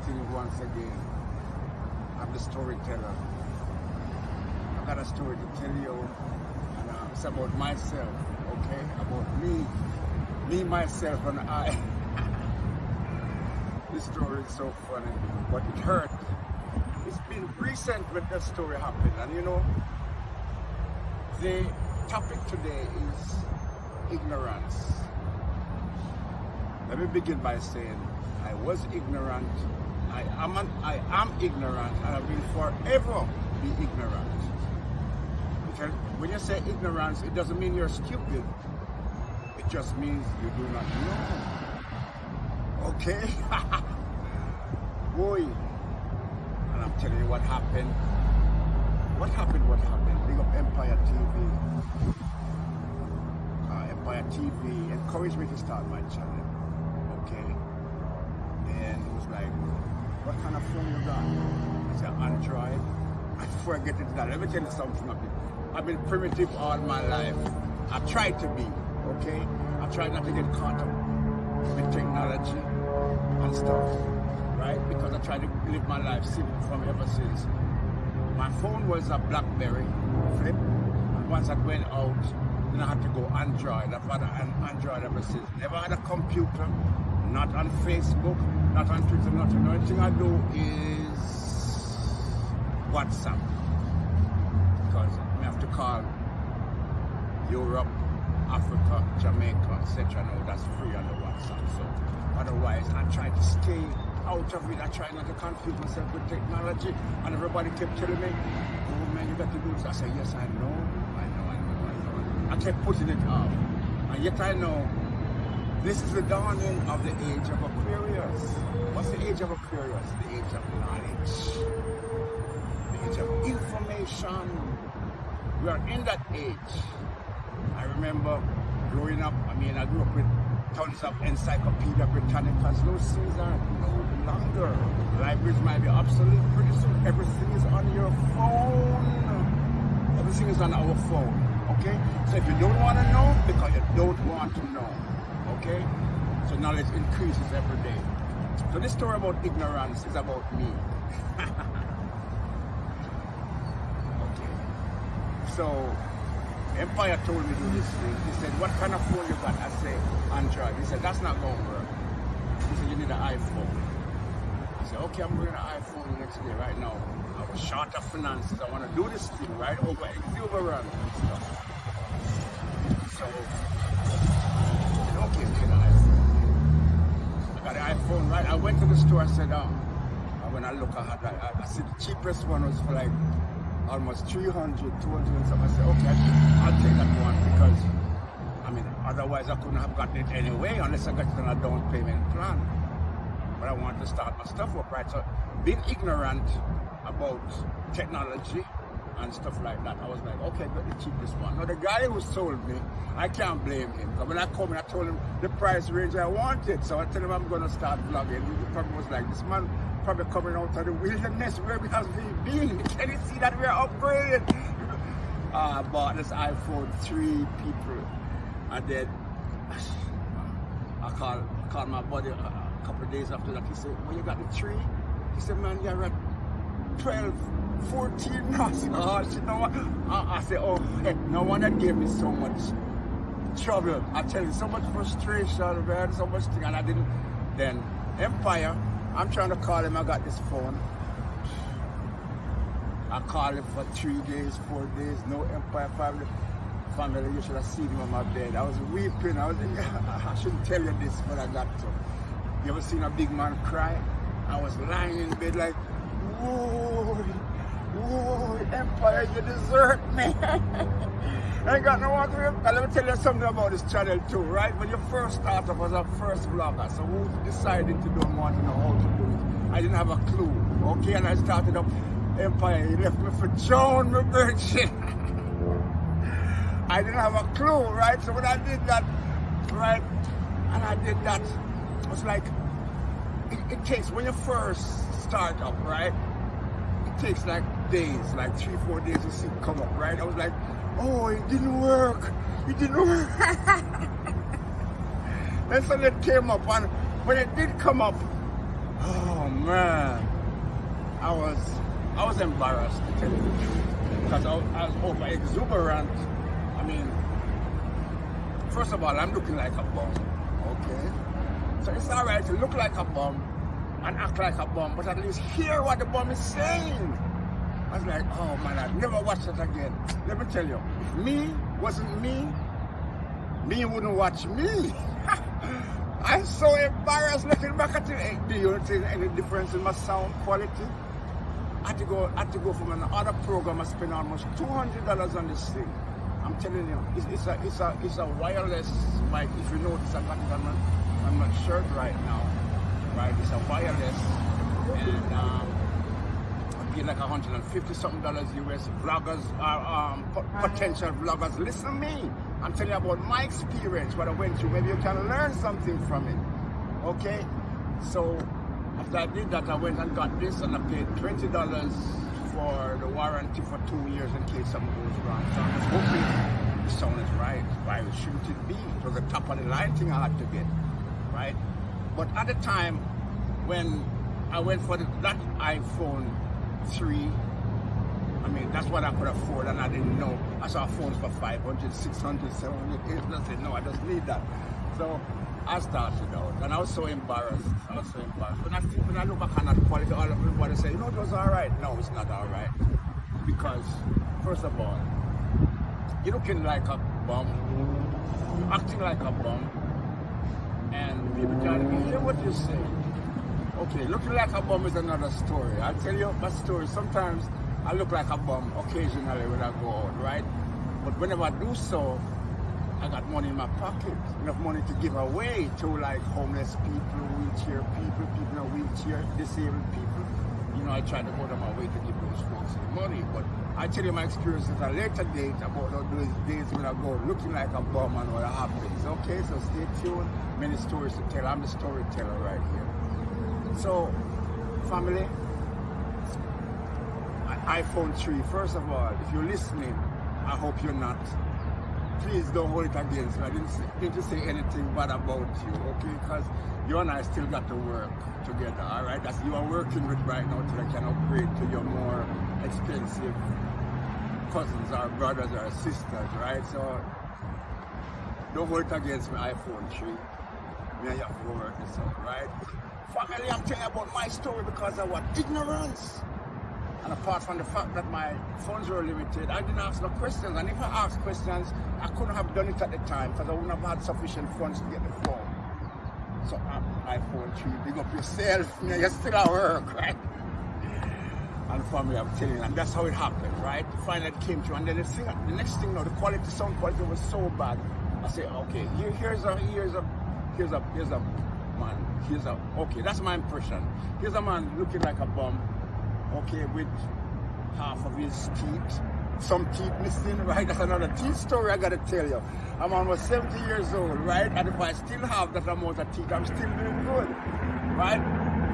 Greetings once again. I'm the storyteller. I've got a story to tell you, and it's about myself, okay? About me, myself, and I. This story is so funny, but it hurt. It's been recent when that story happened, and you know, the topic today is ignorance. Let me begin by saying I was ignorant, I am ignorant, and I will forever be ignorant. Because when you say ignorance, it doesn't mean you're stupid. It just means you do not know. Okay? Boy. And I'm telling you what happened. What happened? Big up Empire TV. Empire TV encouraged me to start my channel. Okay? And it was like, what kind of phone you got? It's an Android. And before I get into that, let me tell you something. I've been primitive all my life. I've tried to be, okay? I've tried not to get caught up with technology and stuff, right? Because I tried to live my life simple from ever since. My phone was a BlackBerry flip. And once I went out, then I had to go Android. I've had an Android ever since. Never had a computer, not on Facebook, not on Twitter, nothing. The only thing I do is WhatsApp. Because I have to call Europe, Africa, Jamaica, etc. No, that's free on the WhatsApp. So otherwise, I try to stay out of it. I try not to confuse myself with technology. And everybody kept telling me, oh man, you got to do this. I said, yes, I know. I kept putting it off. And yet I know this is the dawning of the age of Aquarius. What's the age of Aquarius? The age of knowledge. The age of information. We are in that age. I remember growing up, I grew up with tons of Encyclopedia Britannicas. Those things are no longer. Libraries might be obsolete pretty soon. Everything is on your phone. Everything is on our phone. Okay? So if you don't want to know, because you don't want to know. Okay? So knowledge increases every day. So this story about ignorance is about me. Okay. So Empire told me to do this thing. He said, what kind of phone you got? I said, Android. He said, that's not going to work. He said, you need an iPhone. I said, okay, I'm bringing an iPhone the next day. Right now, I was short of finances. I want to do this thing right over exuberant and stuff. So, okay, get an iPhone. I got an iPhone, right? I went to the store. I said, and when I look, I said the cheapest one was for like almost 300, 200 and something. I said, okay, I'll take that one because, otherwise I couldn't have gotten it anyway unless I got it on a down payment plan. But I wanted to start my stuff up, right? So being ignorant about technology and stuff like that, I was like, okay, got the cheapest one. Now the guy who sold me, I can't blame him. Because when I come in, I told him the price range I wanted. So I tell him I'm going to start vlogging. He probably was like, this man probably coming out of the wilderness where we have been. Can you see that we're upgraded? I bought this iPhone 3 people. And then I called my buddy a couple of days after that. He said, well, you got the 3? He said, man, you're at 12, 14 now. I said, oh, shit, no one. I said, oh, heck, no one that gave me so much trouble. I tell you, so much frustration, man, so much thing, and I didn't. Then Empire, I'm trying to call him. I got this phone. I called him for 3 days, 4 days. No Empire family. You should have seen him on my bed. I was weeping. I shouldn't tell you this, but I got to. You ever seen a big man cry? I was lying in bed like, whoa, Empire, you desert me. I ain't got no one to remember. Let me tell you something about this channel too, right? When you first start off as a first vlogger, so who decided to don't want to know how to do it? I didn't have a clue, okay? And I started up Empire. He left me for Joan, my virgin. I didn't have a clue, right? So when I did that, right, and I did that, it was like, it takes, when you first start up, right, it takes like days, like 3, 4 days to see it come up, right? I was like, oh, it didn't work. It didn't work. And so it came up, and when it did come up, oh Man, I was embarrassed to tell you the truth because I was over exuberant. I mean, first of all, I'm looking like a bum, okay? So it's all right to look like a bum and act like a bum, but at least hear what the bum is saying. I was like, oh man, I'd never watch it again. Let me tell you, if me wasn't me, me wouldn't watch me. I'm so embarrassed looking back at it. Do you see any difference in my sound quality? I had to go from another program. I spent almost $200 on this thing. I'm telling you, it's a wireless mic. If you notice, I got it on my shirt right now. Right, it's a wireless, and I paid like $150 something US. Vloggers, potential vloggers, listen to me. I'm telling you about my experience, what I went through. Maybe you can learn something from it. Okay, so after I did that, I went and got this, and I paid $20 for the warranty for 2 years in case something goes wrong. So I was hoping the sound is right. Why shouldn't it be? It was a top of the line thing I had to get, right? But at the time when I went for that iPhone 3, I mean, that's what I could afford, and I didn't know. I saw phones for 500, 600, 700, 800. I said, no, I just need that. So I started out, and I was so embarrassed. When I look back on that quality, all of everybody say, you know, it was all right. No, it's not all right. Because, first of all, you're looking like a bum, you're acting like a bum, and people can't hear what you say. Okay, looking like a bum is another story. I'll tell you my story. Sometimes I look like a bum occasionally when I go out, right? But whenever I do so, I got money in my pocket, enough money to give away to like homeless people, wheelchair people, people in a wheelchair, disabled people. You know, I try to go to my way to give those folks money. But I tell you my experience at a later date about those days when I go looking like a bum and what happens. Okay, so stay tuned. Many stories to tell. I'm the storyteller right here. So, family, iPhone 3, first of all, if you're listening, I hope you're not. Please don't hold it against me. I didn't need to say anything bad about you, okay? Because you and I still got to work together, all right? That's you are working with right now till I can upgrade to your more expensive cousins or brothers or sisters, right? So don't hold it against me, iPhone 3. Me and you have to work this out, right? Family, I'm telling you about my story because of what? Ignorance. And apart from the fact that my funds were limited, I didn't ask no questions. And if I asked questions, I couldn't have done it at the time because I wouldn't have had sufficient funds to get the phone. So iPhone 3, big up yourself. You're still at work, right? And family, I'm telling you, and that's how it happened, right? Finally it came through. And then the next thing, the quality, sound quality was so bad. I said, okay, here's a man. Okay, that's my impression. Here's a man looking like a bum. Okay, with half of his teeth, some teeth missing, right? That's another teeth story I gotta tell you. I'm almost 70 years old, right? And if I still have that amount of teeth, I'm still doing good, right?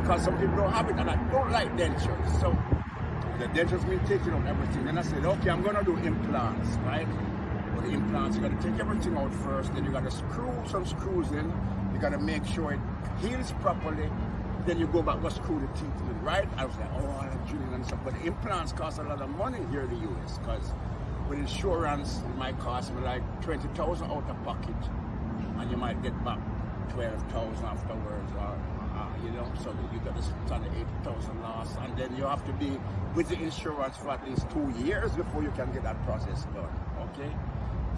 Because some people don't have it, and I don't like dentures. So the dentures mean taking out everything. And I said, okay, I'm gonna do implants, right? But the implants, you gotta take everything out first, then you gotta screw some screws in, you gotta make sure it heals properly. Then you go back, go screw the teeth in, right? I was like, oh, I'm drilling and stuff. But the implants cost a lot of money here in the US because with insurance, it might cost me like $20,000 out of pocket. And you might get back $12,000 afterwards, or, you know, so you got to sit on the $80,000 loss. And then you have to be with the insurance for at least 2 years before you can get that process done, okay?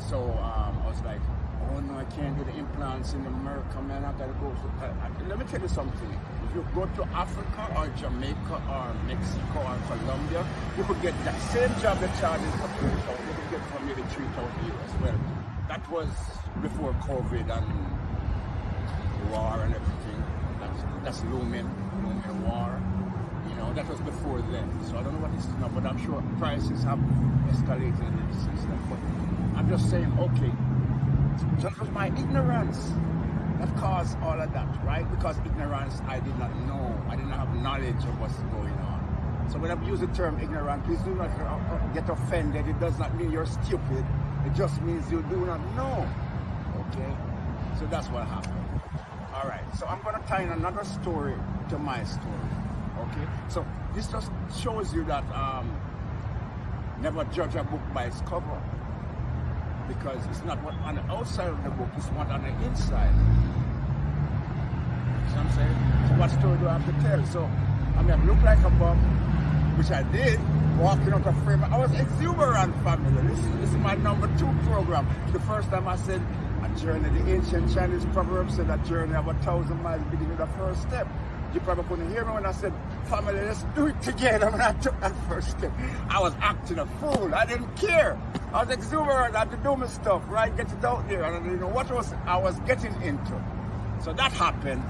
So I was like, oh no, I can't do the implants in America, man. I gotta go. Let me tell you something. If you go to Africa or Jamaica or Mexico or Colombia, you could get that same job that charges for $2,000. You could get for maybe $3,000 US. Well, that was before COVID and the war and everything. That's looming war. You know, that was before then. So I don't know what it is now, but I'm sure prices have escalated in the system. But I'm just saying, okay. So it was my ignorance that caused all of that, right? Because ignorance, I did not know. I didn't have knowledge of what's going on. So when I use the term ignorant, please do not get offended. It does not mean you're stupid. It just means you do not know. Okay? So that's what happened. All right. So I'm going to tie in another story to my story. Okay, so this just shows you that never judge a book by its cover, because it's not what on the outside of the book, it's what on the inside. You know what I'm saying? So what story do I have to tell? So I mean, I look like a bum, which I did, walking out of frame. I was exuberant, family. This is my number 2 program. The first time I said, a journey, the ancient Chinese proverb said, a journey of 1,000 miles begins with the first step. You probably couldn't hear me when I said, family, let's do it together. When I took that first step, I was acting a fool. I didn't care. I was exuberant. I had to do my stuff, right? Get it out there. And I didn't know what I was getting into. So that happened.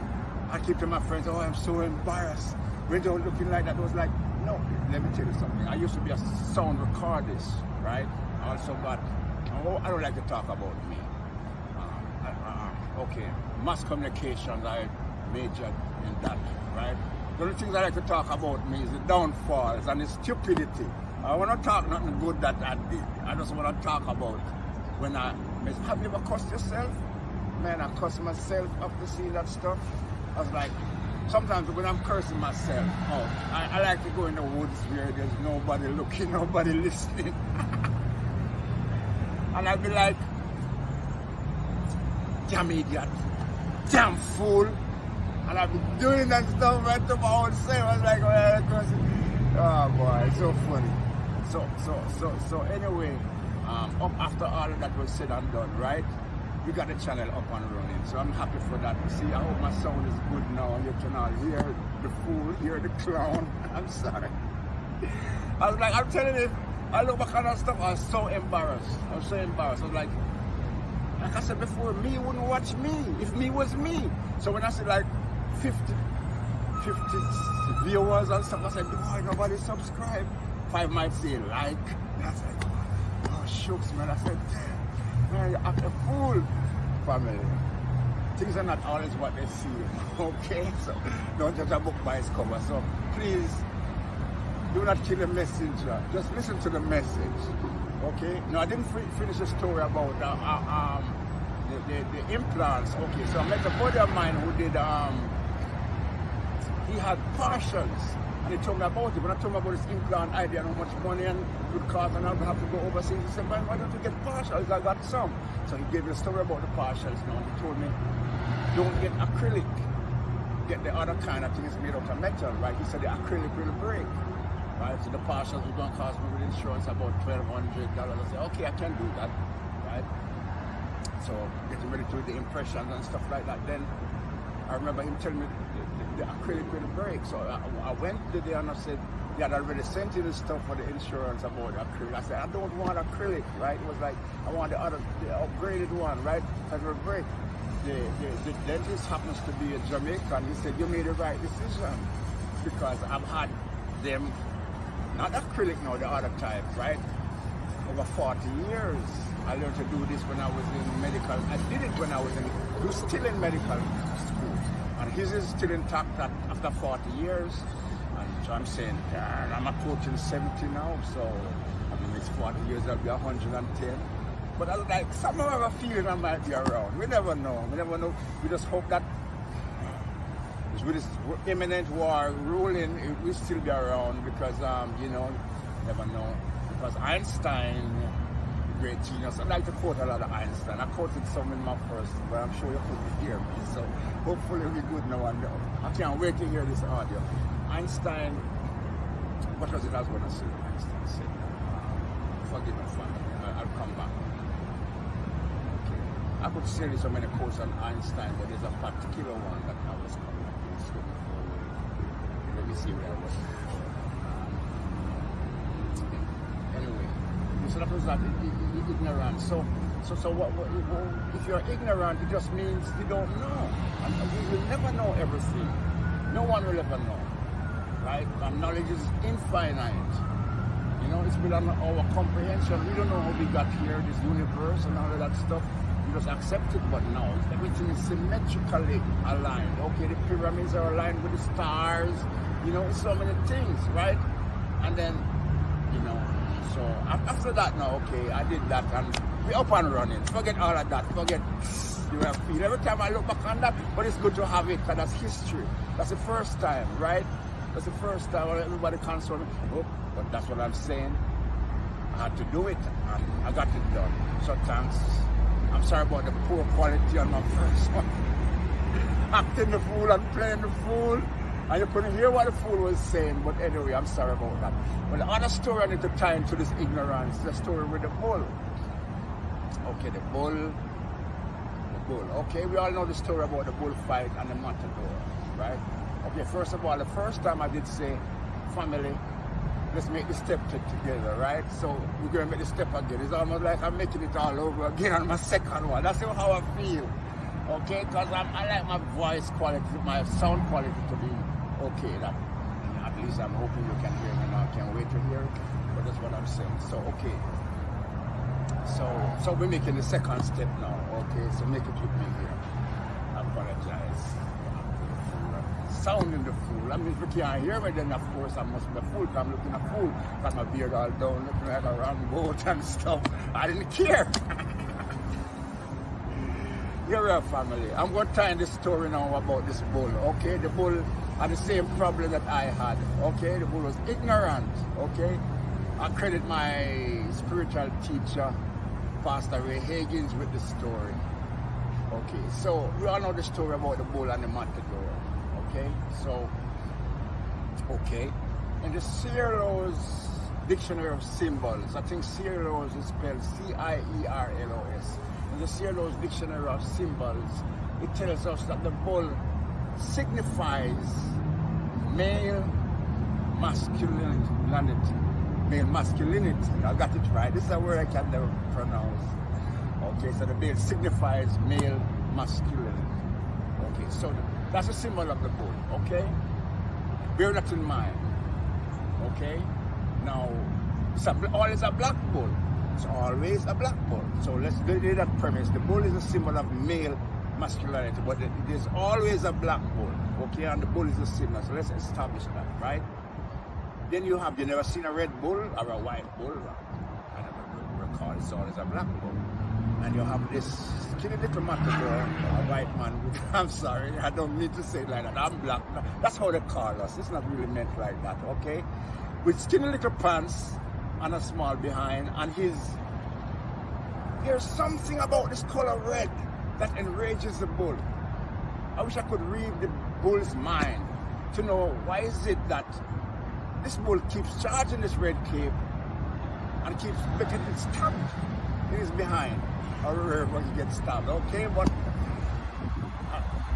I keep to my friends, oh, I'm so embarrassed. When they were looking like that, I was like, no, let me tell you something. I used to be a sound recordist, right? I also got, I don't like to talk about me. Okay, mass communications, I majored in that, right? The only things I like to talk about me is the downfalls and the stupidity. I want to talk nothing good that I did. I just want to talk about when have you ever cussed yourself? Man, I cussed myself after seeing that stuff. I was like, sometimes when I'm cursing myself, I like to go in the woods where there's nobody looking, nobody listening. And I'd be like, damn idiot, damn fool. And I'd be doing that stuff right to my own self. I was like, oh boy, it's so funny. So anyway, up after all of that was said and done, right? We got the channel up and running, so I'm happy for that. See, I hope my sound is good now. You can all hear the fool, hear the clown. I'm sorry. I was like, I'm telling you, I look back on that stuff, I was so embarrassed. I was so embarrassed. I was like I said before, me wouldn't watch me if me was me. So when I said like 50 viewers and stuff, I said, why nobody subscribe? 5 might say like. And I said, oh, shucks, man. I said, damn, man, you're a fool, family. Things are not always what they see, okay? So don't judge a book by its cover. So please, do not kill the messenger. Just listen to the message, okay? No, I didn't finish the story about the implants. Okay, so I met a buddy of mine who did, he had partials, and he told me about it. When I told him about this implant idea and how much money and would cost, and I would have to go overseas, he said, why don't you get partials? I got some. So he gave me a story about the partials now, and he told me, don't get acrylic. Get the other kind of thing is made out of metal, right? He said the acrylic will break, right? So the partials were going to cost me with insurance about $1,200. I said, okay, I can do that, right? So getting ready to do the impressions and stuff like that. Then I remember him telling me the acrylic will break. So I went there and I said, they had already sent you the stuff for the insurance about the acrylic. I said, I don't want acrylic, right? It was like, I want the upgraded one, right? Because it will break. The dentist happens to be a Jamaican. He said, you made the right decision, because I've had them, not acrylic now, the other type, right? Over 40 years. I learned to do this when I was in medical. I did it when I was still in medical school. And his is still intact after 40 years. And so I'm saying, I'm approaching 70 now, so I mean, it's 40 years, I'll be 110. But I like, somehow I have a feeling I might be around. We never know. We never know. We just hope that with this imminent war ruling, we'll still be around, because, you know, never know. Because Einstein, great genius. I like to quote a lot of Einstein. I quoted some in my first, but I'm sure you couldn't hear me. So hopefully we're good now. And I can't wait to hear this audio. Einstein, what was it I was going to say? Einstein said, forgive me, family. I'll come back. I could say so many quotes on Einstein, but there's a particular one that I was coming up with. So, let me see where I was. Anyway, so that was that ignorance. So what, if you're ignorant, it just means you don't know. And we will never know everything. No one will ever know, right? And knowledge is infinite. You know, it's beyond our comprehension. We don't know how we got here, this universe and all of that stuff. Just accept it, but now everything is symmetrically aligned. Okay, the pyramids are aligned with the stars, you know, so many things, right? And then, you know, so after that now, okay, I did that and we're up and running. Forget all of that, forget you have feel. Every time I look back on that, but it's good to have it, because that's history. That's the first time, right? That's the first time everybody consoled me. Oh, but that's what I'm saying. I had to do it, and I got it done. So thanks. I'm sorry about the poor quality on my first one. Acting the fool and playing the fool. And you couldn't hear what the fool was saying, but anyway, I'm sorry about that. But the other story I need to tie into this ignorance, the story with the bull. Okay, the bull. Okay, we all know the story about the bullfight and the matador, right? Okay, first of all, the first time I did say, family, let's make the step together, right? So we're going to make the step again. It's almost like I'm making it all over again on my second one. That's how I feel, okay? Because I like my voice quality, my sound quality to be okay. That, at least I'm hoping you can hear me now. I can't wait to hear it, but that's what I'm saying. So, okay. So we're making the second step now, okay? So make it with me here. I apologize. Sounding the fool. I mean, if you can't hear me, then of course I must be a fool. I'm looking a fool. Got my beard all down, looking like a round boat and stuff. I didn't care. You're a family. I'm going to tell you this story now about this bull, okay? The bull had the same problem that I had, okay? The bull was ignorant, okay? I credit my spiritual teacher, Pastor Ray Higgins, with the story. Okay, so we all know the story about the bull and the matador. Okay, so, okay. In the Cierlo's Dictionary of Symbols, I think Cierlo's is spelled C-I-E-R-L-O-S. In the Cierlo's Dictionary of Symbols, it tells us that the bull signifies male masculinity. Male masculinity. I got it right. This is a word I can never pronounce. Okay, so the male signifies male masculinity. Okay, so that's a symbol of the bull. Okay, bear that in mind. Okay, now it's always a black bull. It's always a black bull. So let's do that premise. The bull is a symbol of male masculinity, but it is always a black bull. Okay, and the bull is a symbol. So let's establish that, right? Then you never seen a red bull or a white bull? I never recall, it's always a black bull. And you have this skinny little matador, a white man with, I'm sorry, I don't mean to say it like that, I'm black. That's how they call us, it's not really meant like that, okay? With skinny little pants and a small behind, and there's something about this color red that enrages the bull. I wish I could read the bull's mind to know why is it that this bull keeps charging this red cape and keeps making it stabbed in his behind or wherever he gets stabbed, okay? But,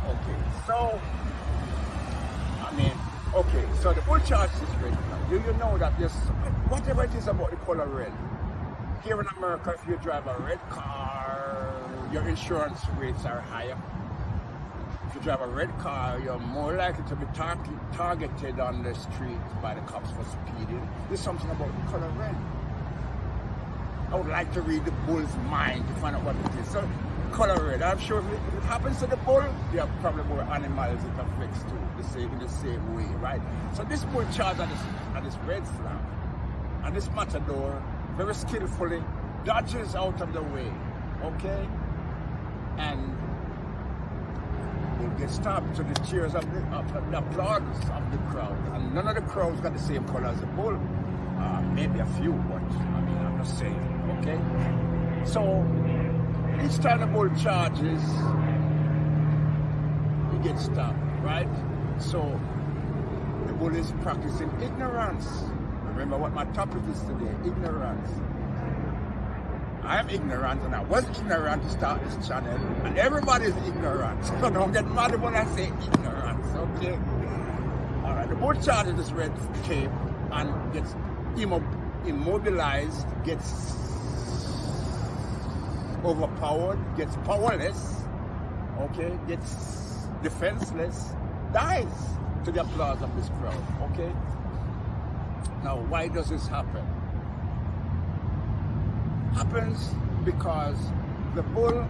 okay, so, I mean, okay, so the bull charges this red cape. Do you know that there's, whatever it is about the color red, here in America, if you drive a red car, your insurance rates are higher. If you drive a red car, you're more likely to be targeted on the street by the cops for speeding. There's something about the color red. I would like to read the bull's mind to find out what it is. So, color red. I'm sure if it happens to the bull, there are probably more animals it affects too, in the same way, right? So this bull charged at this red flag, and this matador very skillfully dodges out of the way, okay? And will get stopped to the cheers of the applause of the crowd. And none of the crowds got the same color as the bull. Maybe a few, but I mean, I'm just saying, okay? So, each time the bull charges, he gets stopped, right? So, the bull is practicing ignorance. Remember what my topic is today, ignorance. I am ignorant, and I was ignorant to start this channel, and everybody's ignorant. So don't get mad when I say ignorance, okay? All right, the bull charges this red cape and gets immobilized, gets overpowered, gets powerless, okay? Gets defenseless, dies to the applause of this crowd, okay? Now, why does this happen? Happens because the bull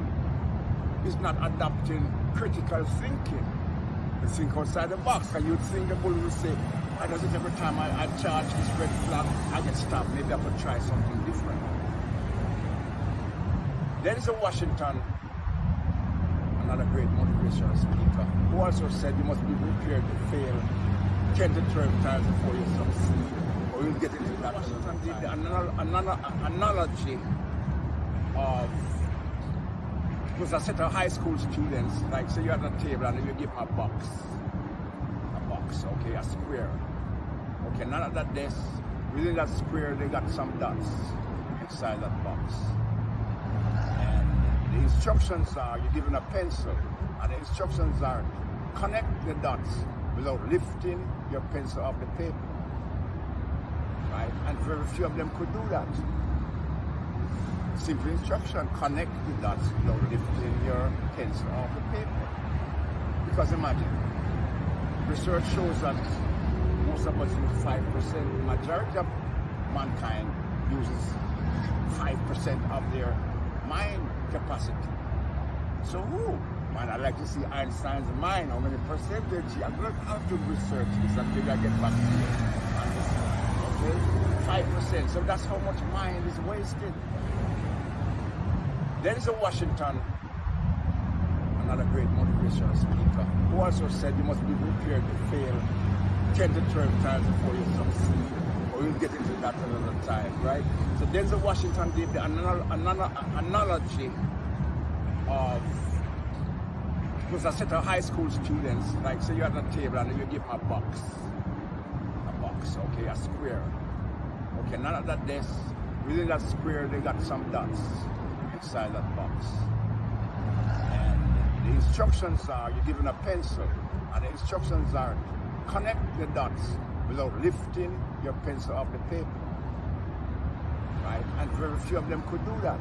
is not adopting critical thinking. You think outside the box, and you'd think the bull will say, why does it every time I charge this red flag, I get stopped? Maybe I could try something different. There is a Washington, another great motivational speaker, who also said you must be prepared to fail 10 to 12 times before you succeed. Or you'll get into that. Washington did the analogy of, it was a set of high school students, like say you're at a table and you give them a box, okay, a square. Okay, none of that desk, within that square they got some dots inside that box. And the instructions are, you're given a pencil, and the instructions are, connect the dots without lifting your pencil off the paper. Right? And very few of them could do that. Simple instruction, connect the dots without lifting your pencil off the paper. Because imagine, research shows that most of us use 5%, the majority of mankind uses 5% of their mind capacity. So who? Man, I'd like to see Einstein's mind, how many percentage. I'm going to have to research this and maybe I get back to you. Okay? 5%. So that's how much mind is wasted. There is a Washington, another great motivational speaker, who also said you must be prepared to fail 10 to 12 times before you succeed. Or we'll get into that another time, right? So Denzel Washington gave the analogy of, it was a set of high school students, like say you're at a table and you give them a box, okay, a square. Okay, none of that desk, within that square they got some dots inside that box. And the instructions are, you're given a pencil, and the instructions are, connect the dots without lifting your pencil off the paper. Right? And very few of them could do that.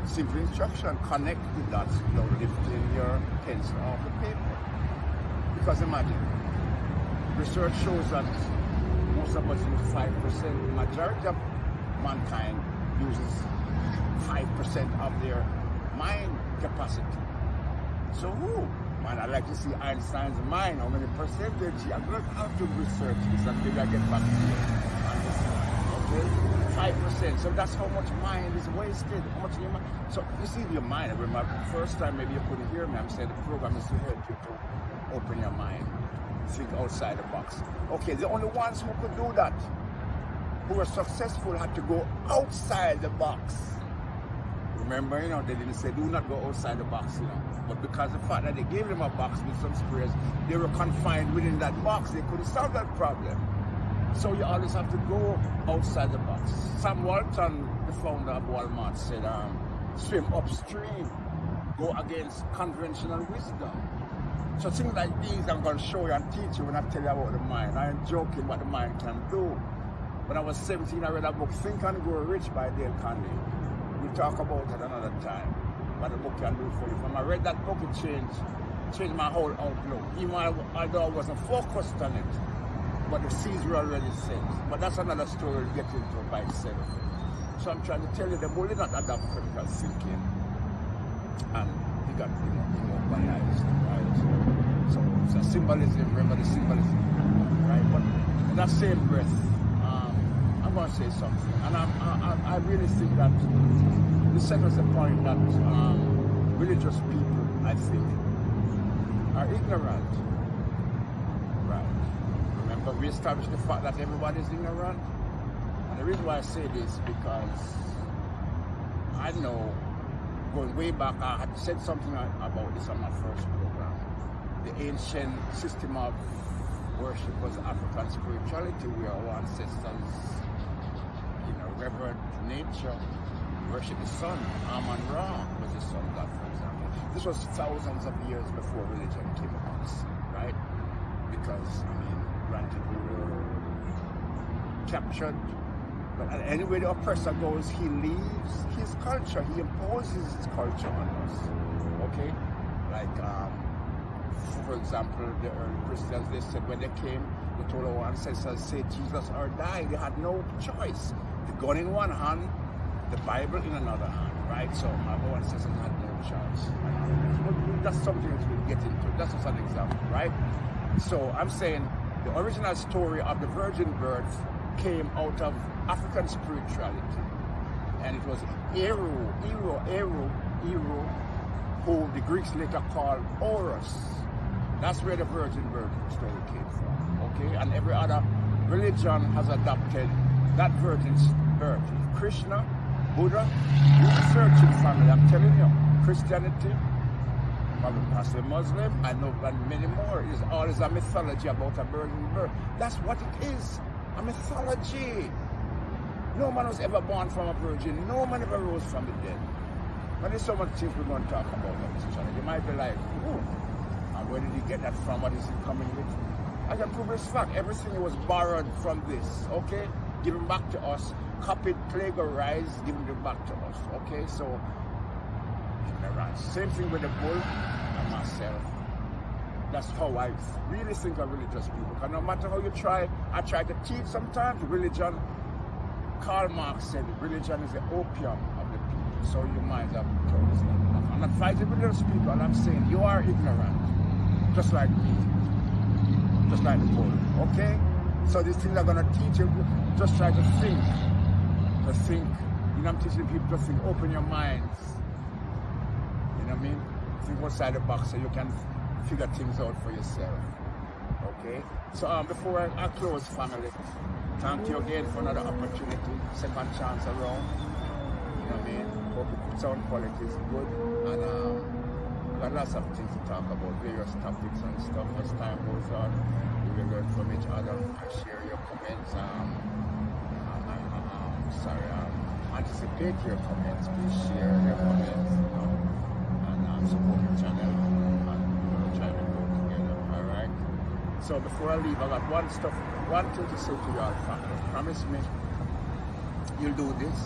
Simple instruction, connect the dots without lifting your pencil off the paper. Because imagine, research shows that most of us use 5%, the majority of mankind uses 5% of their mind capacity. So who? Man, I'd like to see Einstein's mind, how many percentage. I'm going to have to research this and maybe I get back to you. Okay? 5%. So that's how much mind is wasted. How much your mind. So you see your mind. I remember the first time maybe you couldn't hear me. I'm saying the program is to help you to open your mind. Think outside the box. Okay, the only ones who could do that, who were successful, had to go outside the box. Remember, you know, they didn't say do not go outside the box, you know. But because of the fact that they gave them a box with some squares, they were confined within that box. They couldn't solve that problem. So you always have to go outside the box. Sam Walton, the founder of Walmart, said, swim upstream, go against conventional wisdom. So things like these I'm going to show you and teach you when I tell you about the mind. I am joking what the mind can do. When I was 17, I read a book, Think and Grow Rich by Dale Carnegie. We'll talk about it another time, what the book can do for you. When I read that book, it changed my whole outlook. Even although I wasn't focused on it, but the seeds were already set. But that's another story we'll get into by itself. So I'm trying to tell you, the bull did not adapt critical thinking. And he got immobilized, right? So it's a symbolism, remember the symbolism, right? But in that same breath, I'm going to say something. And I really think that this settles the point that religious people, I think, are ignorant. Right. Remember, we established the fact that everybody is ignorant. And the reason why I say this because I know, going way back, I had said something about this on my first program. The ancient system of worship was African spirituality, where our ancestors, revered nature, worship the sun. Amun-Ra was the sun god, for example. This was thousands of years before religion came upon the scene, right? Because, granted, we were captured, but anyway the oppressor goes, he leaves his culture, he imposes his culture on us, okay? Like, for example, the early Christians, they said when they came, they told our ancestors, say Jesus or die. They had no choice. The gun in one hand, the Bible in another hand, right? So our ancestors had no choice. That's something that we'll get into. That's just an example, right? So I'm saying the original story of the virgin birth came out of African spirituality. And it was Eru, who the Greeks later called Horus. That's where the virgin birth story came from, okay? And every other religion has adopted that virgin's birth. Krishna, Buddha, you searching family, I'm telling you. Christianity, Muslim, I know, and many more. Is always a mythology about a virgin birth. That's what it is, a mythology. No man was ever born from a virgin. No man ever rose from the dead. But there's so much things we're going to talk about on this channel. You might be like, ooh, and where did he get that from? What is he coming with? I can prove this fact. Everything was borrowed from this, okay? Given back to us. Copied, plagiarized, given it back to us, okay? So, ignorance. Same thing with the bull and myself. That's how I really think of religious people. Because no matter how you try, I try to teach sometimes religion. Karl Marx said religion is the opium of the people. So your minds are closed. I'm not fighting with those people. I'm saying you are ignorant. Just like me. Just like the bull. Okay? So these things are going to teach you. Just try to think. To think. You know, I'm teaching people to think. Open your minds. You know what I mean? Think outside the box so you can figure things out for yourself. Okay? So before I close, family, thank you again for another opportunity. Second chance around. You know what I mean? Hope the sound quality is good. And we got lots of things to talk about, various topics and stuff. As time goes on, we will learn from each other and share your comments. Anticipate your comments. Please share your comments. And support the channel. And we're going to try to go together. Alright? So before I leave, I got one thing to say to y'all, family. Promise me you'll do this.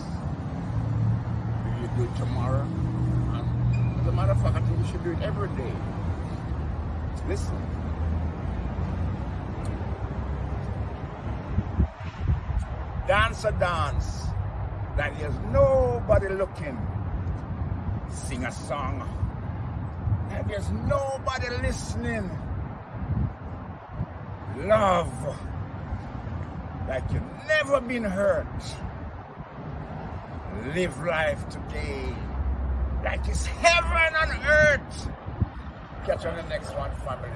You'll do it tomorrow. And as a matter of fact, I think you should do it every day. Listen. Dance a dance like there's nobody looking. Sing a song like there's nobody listening. Love like you've never been hurt. Live life today like it's heaven on earth. Catch you on the next one, family.